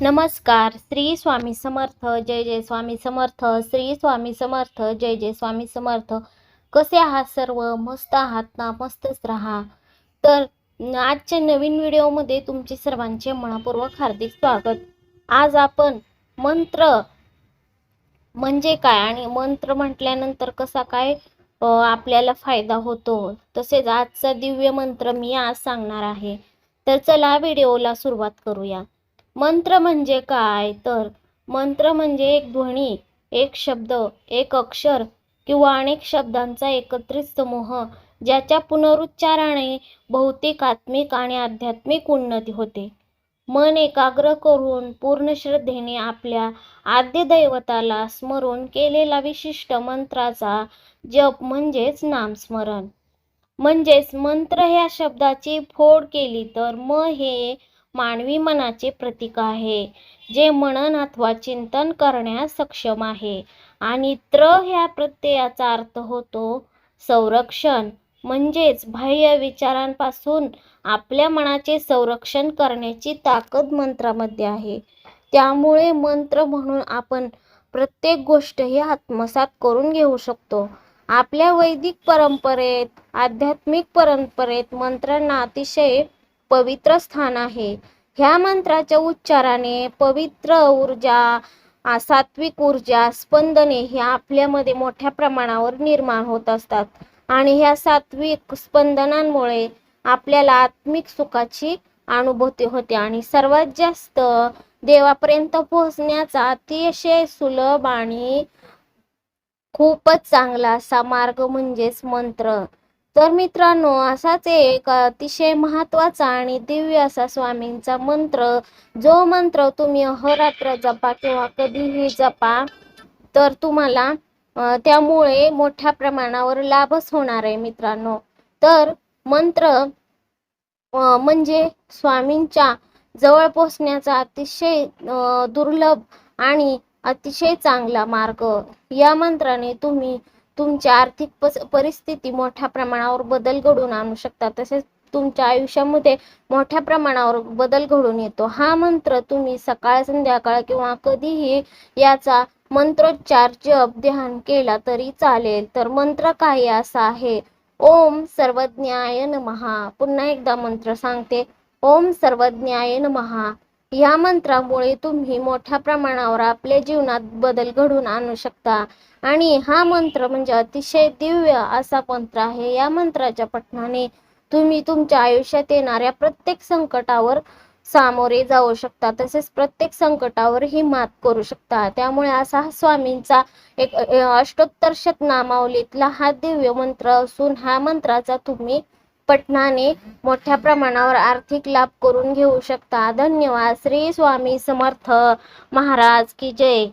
नमस्कार. श्री स्वामी समर्थ. जय जय स्वामी समर्थ. श्री स्वामी समर्थ. जय जय स्वामी समर्थ. कसे आहात सर्व? मस्त आहात ना? मस्तच राहा. तर आजच्या नवीन व्हिडिओमध्ये तुमचे सर्वांचे मनपूर्वक हार्दिक स्वागत. आज आपण मंत्र म्हणजे काय आणि मंत्र म्हटल्यानंतर कसा काय आपल्याला फायदा होतो, तसेच आजचा दिव्य मंत्र मी आज सांगणार आहे. तर चला व्हिडिओला सुरुवात करूया. मंत्र म्हणजे काय? तर मंत्र म्हणजे एक ध्वनी, एक शब्द, एक अक्षर किंवा अनेक शब्दांचा एकत्रित समूह, ज्याच्या पुनरुच्चाराने भौतिक, आत्मिक आणि आध्यात्मिक उन्नती होते. मन एकाग्र करून पूर्ण श्रद्धेने आपल्या आद्य दैवताला स्मरून केलेला विशिष्ट मंत्राचा जप म्हणजेच नामस्मरण. म्हणजेच मंत्र ह्या शब्दाची फोड केली तर म हे मानवी मनाचे प्रतीक आहे, जे मनन अथवा चिंतन करण्यास सक्षम आहे. आणि त्र ह्या प्रत्ययाचा अर्थ होतो संरक्षण, म्हणजेच बाह्य विचारांपासून आपल्या मनाचे संरक्षण करण्याची ताकद मंत्रामध्ये आहे. त्यामुळे मंत्र म्हणून आपण प्रत्येक गोष्ट ही आत्मसात करून घेऊ शकतो. आपल्या वैदिक परंपरेत, आध्यात्मिक परंपरेत मंत्रांना अतिशय पवित्र स्थान आहे. ह्या मंत्राच्या उच्चाराने पवित्र ऊर्जा, सात्विक ऊर्जा, स्पंदने हे आपल्यामध्ये मोठ्या प्रमाणावर निर्माण होत असतात. आणि ह्या सात्विक स्पंदनांमुळे आपल्याला आत्मिक सुखाची अनुभूती होते आणि सर्वात जास्त देवापर्यंत पोहोचण्याचा अतिशय सुलभ आणि खूपच चांगला असा मार्ग म्हणजेच मंत्र. तर मित्रांनो, असाच एक अतिशय महत्त्वाचा आणि दिव्य असा स्वामींचा मंत्र, जो मंत्र तुम्ही अहोरात्र जपा किंवा कधीही जपा, तर तुम्हाला त्यामुळे मोठ्या प्रमाणावर लाभच होणार आहे मित्रांनो. तर मंत्र म्हणजे स्वामींच्या जवळ पोहोचण्याचा अतिशय दुर्लभ आणि अतिशय चांगला मार्ग. या मंत्राने तुम्ही तुमच्या आर्थिक परिस्थिती मोठ्या प्रमाणावर बदल घडवून आणू शकता. तसेच तुमच्या आयुष्यामध्ये मोठ्या प्रमाणावर बदल घडून येतो. हा मंत्र तुम्ही सकाळ, संध्याकाळ किंवा कधीही याचा मंत्रोच्चार, जप, ध्यान केला तरी चालेल. तर मंत्र काही असा आहे: ओम सर्वज्ञाय नमः. पुन्हा एकदा मंत्र सांगते: ओम सर्वज्ञाय नमः. या मंत्रामुळे तुम्ही मोठ्या प्रमाणावर आपल्या जीवनात बदल घडवून आणू शकता. आणि हा मंत्र म्हणजे अतिशय दिव्य असा मंत्र आहे. या मंत्राच्या पठणाने तुम्ही तुमच्या आयुष्यात येणाऱ्या प्रत्येक संकटावर सामोरे जाऊ शकता, तसेच प्रत्येक संकटावर ही मात करू शकता. त्यामुळे असा स्वामींचा एक अष्टोत्तर शतनामावलीतला हा दिव्य मंत्र असून ह्या मंत्राचा तुम्ही पठणाने मोठ्या प्रमाणावर आर्थिक लाभ करून घेऊ शकता. धन्यवाद. श्री स्वामी समर्थ महाराज की जय.